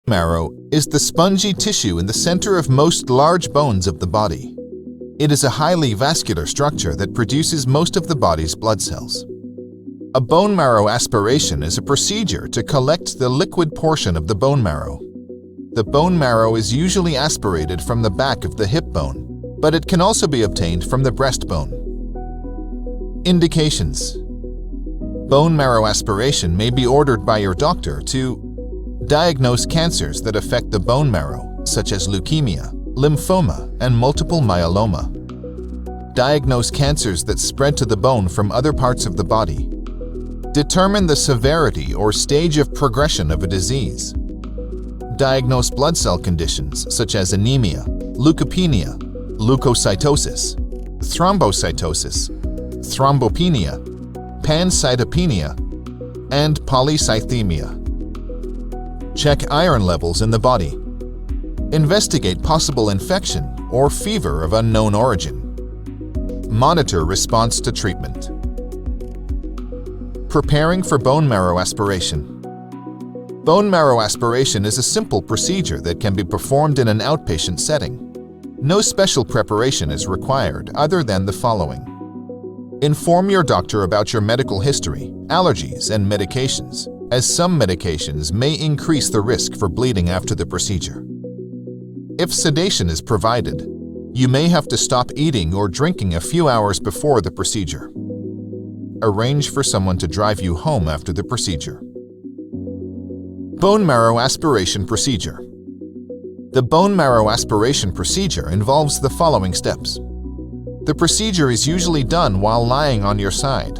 Marrow is the spongy tissue in the center of most large bones of the body. It is a highly vascular structure that produces most of the body's blood cells. A bone marrow aspiration is a procedure to collect the liquid portion of the bone marrow. The bone marrow is usually aspirated from the back of the hip bone, but it can also be obtained from the breastbone. Indications: bone marrow aspiration may be ordered by your doctor to diagnose cancers that affect the bone marrow, such as leukemia, lymphoma, and multiple myeloma. Diagnose cancers that spread to the bone from other parts of the body. Determine the severity or stage of progression of a disease. Diagnose blood cell conditions such as anemia, leukopenia, leukocytosis, thrombocytosis, thrombopenia, pancytopenia, and polycythemia. Check iron levels in the body. Investigate possible infection or fever of unknown origin. Monitor response to treatment. Preparing for bone marrow aspiration. Bone marrow aspiration is a simple procedure that can be performed in an outpatient setting. No special preparation is required other than the following. Inform your doctor about your medical history, allergies, and medications, as some medications may increase the risk for bleeding after the procedure. If sedation is provided, you may have to stop eating or drinking a few hours before the procedure. Arrange for someone to drive you home after the procedure. Bone marrow aspiration procedure. The bone marrow aspiration procedure involves the following steps. The procedure is usually done while lying on your side.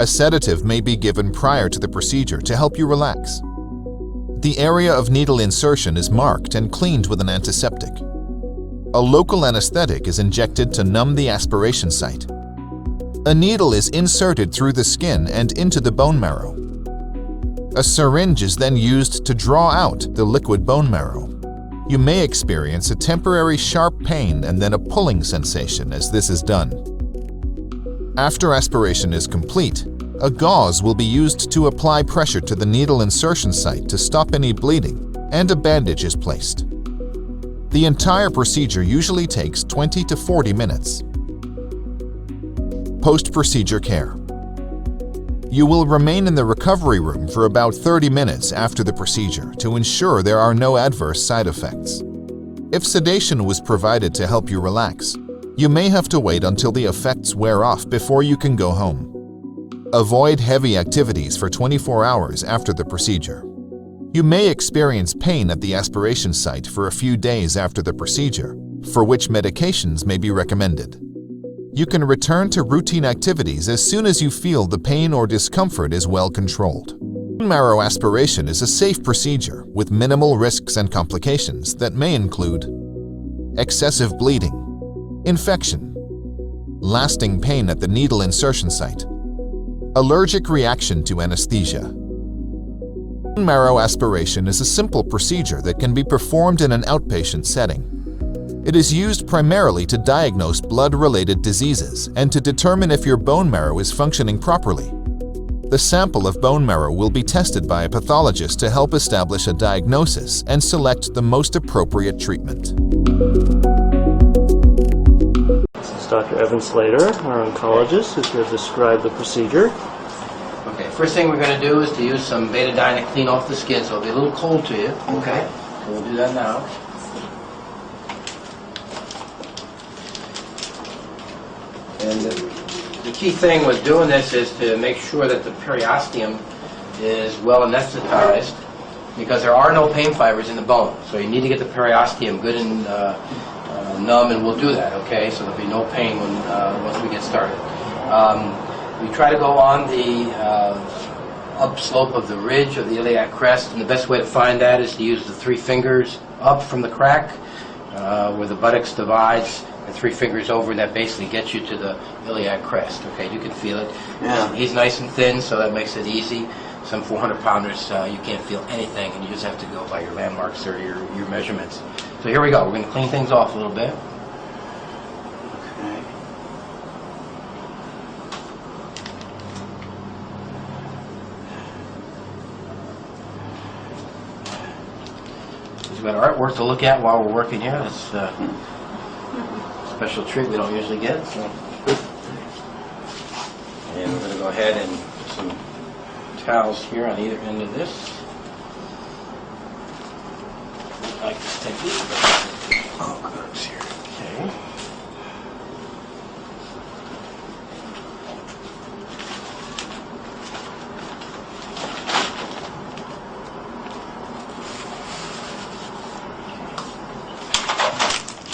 A sedative may be given prior to the procedure to help you relax. The area of needle insertion is marked and cleaned with an antiseptic. A local anesthetic is injected to numb the aspiration site. A needle is inserted through the skin and into the bone marrow. A syringe is then used to draw out the liquid bone marrow. You may experience a temporary sharp pain and then a pulling sensation as this is done. After aspiration is complete, a gauze will be used to apply pressure to the needle insertion site to stop any bleeding, and a bandage is placed. The entire procedure usually takes 20 to 40 minutes. Post-procedure care. You will remain in the recovery room for about 30 minutes after the procedure to ensure there are no adverse side effects. If sedation was provided to help you relax, you may have to wait until the effects wear off before you can go home. Avoid heavy activities for 24 hours after the procedure. You may experience pain at the aspiration site for a few days after the procedure, for which medications may be recommended. You can return to routine activities as soon as you feel the pain or discomfort is well controlled. Bone marrow aspiration is a safe procedure with minimal risks and complications that may include excessive bleeding, infection, lasting pain at the needle insertion site, allergic reaction to anesthesia. Bone marrow aspiration is a simple procedure that can be performed in an outpatient setting. It is used primarily to diagnose blood-related diseases and to determine if your bone marrow is functioning properly. The sample of bone marrow will be tested by a pathologist to help establish a diagnosis and select the most appropriate treatment. This is Dr. Evan Slater, our oncologist, who's going to describe the procedure. Okay, first thing we're going to do is to use some betadine to clean off the skin, so it'll be a little cold to you. Okay, so we'll do that now. And the key thing with doing this is to make sure that the periosteum is well anesthetized, because there are no pain fibers in the bone. So you need to get the periosteum good and numb, and we'll do that, okay? So there'll be no pain once we get started. We try to go on the upslope of the ridge of the iliac crest, and the best way to find that is to use the 3 fingers up from the crack where the buttocks divides, and 3 fingers over, and that basically gets you to the iliac crest. Okay, you can feel it. Yeah. He's nice and thin, so that makes it easy. Some 400-pounders, you can't feel anything, and you just have to go by your landmarks or your measurements. So here we go. We're going to clean things off a little bit. Okay. we got artwork to look at while we're working here. That's a special treat we don't usually get. So. And we're going to go ahead and put some towels here on either end of this. I like this technique. Oh, goodness here. Okay.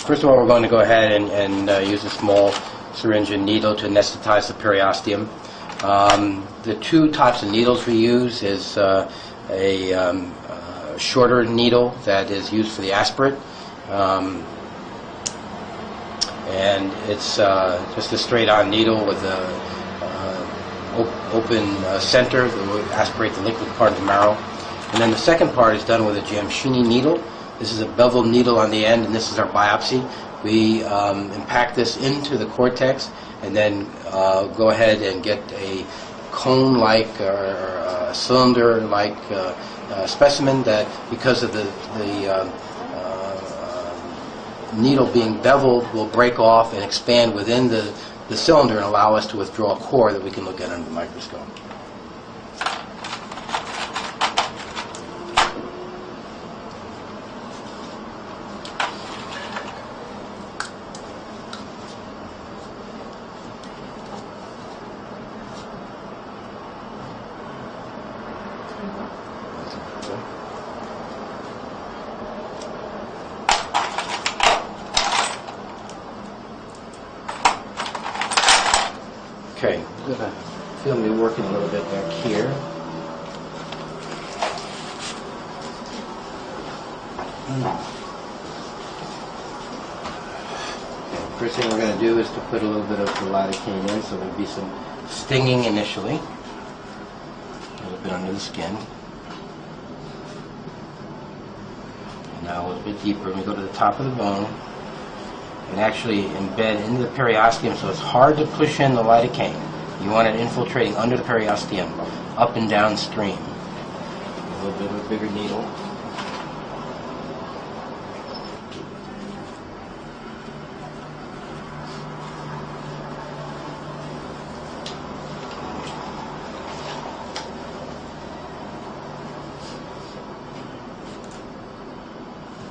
First of all, we're going to go ahead and use a small syringe and needle to anesthetize the periosteum. The two types of needles we use is a shorter needle that is used for the aspirin, and it's just a straight-on needle with a open center that will aspirate the liquid part of the marrow. And then the second part is done with a Jamshini needle. This is a beveled needle on the end, and this is our biopsy. We impact this into the cortex and then go ahead and get a cone-like or a cylinder-like specimen that, because of the needle being beveled, will break off and expand within the cylinder and allow us to withdraw a core that we can look at under the microscope. Okay, I'm going to feel me working a little bit back here. First thing we're going to do is to put a little bit of the lidocaine in, so there'll be some stinging initially. A little bit under the skin. And now a little bit deeper, we go to the top of the bone and actually embed into the periosteum, so it's hard to push in the lidocaine. You want it infiltrating under the periosteum, up and downstream. A little bit of a bigger needle.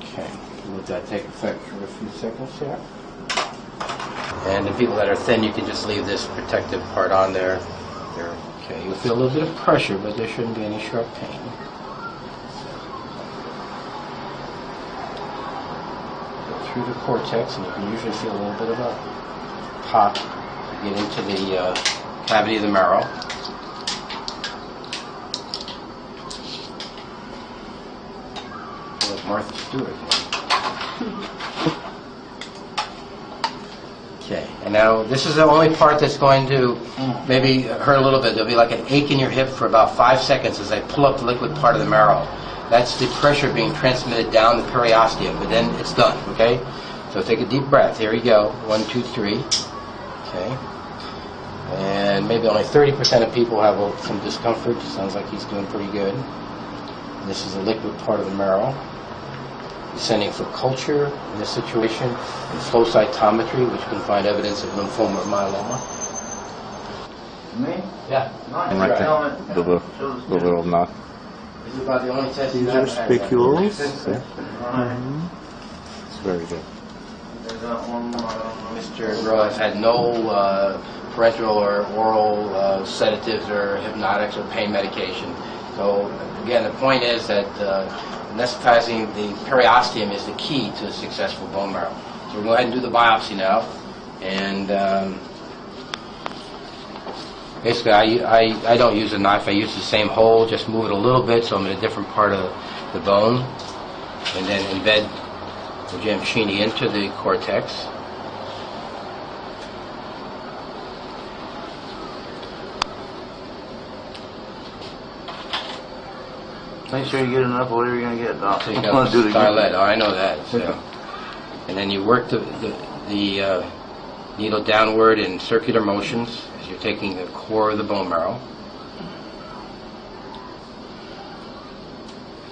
Okay, let that take effect for a few seconds here. And in people that are thin, you can just leave this protective part on there. Okay, you'll feel a little bit of pressure, but there shouldn't be any sharp pain. Go through the cortex, and you can usually feel a little bit of a pop to get into the cavity of the marrow. Like Martha Stewart. Okay, and now this is the only part that's going to maybe hurt a little bit. There'll be like an ache in your hip for about 5 seconds as I pull up the liquid part of the marrow. That's the pressure being transmitted down the periosteum, but then it's done, okay? So take a deep breath. Here we go. 1, 2, 3. Okay. And maybe only 30% of people have some discomfort. Sounds like he's doing pretty good. This is the liquid part of the marrow. Sending for culture in this situation, and flow cytometry, which can find evidence of lymphoma or myeloma. Me? Yeah. Nice. Right. The little knot. This is about the only test These you are have. spicules. Yeah. Right. It's very good. There's that one more. Mr. Rowe has had no parenteral or oral sedatives or hypnotics or pain medication. So again, the point is that anesthetizing the periosteum is the key to a successful bone marrow. So we'll go ahead and do the biopsy now. And basically, I don't use a knife. I use the same hole, just move it a little bit so I'm in a different part of the bone. And then embed the Jamshini into the cortex. Make sure you get enough of whatever you're going to get, Doc. So you I'm got gonna do it again. Starlet. Oh, I know that. So. And then you work the needle downward in circular motions as you're taking the core of the bone marrow.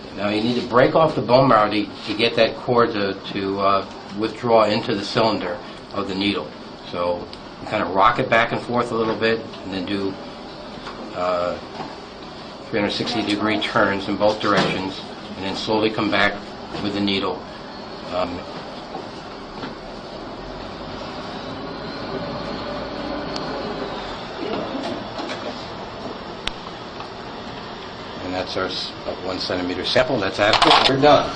And Now you need to break off the bone marrow to get that cord to withdraw into the cylinder of the needle. So you kind of rock it back and forth a little bit, and then do 360-degree turns in both directions, and then slowly come back with the needle. And that's our 1 centimeter sample. That's adequate. We're done.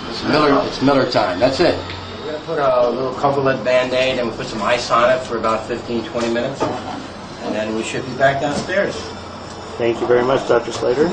It's Miller time. That's it. We're going to put a little coverlet Band-Aid and we put some ice on it for about 15-20 minutes. And then we should be back downstairs. Thank you very much, Dr. Slater.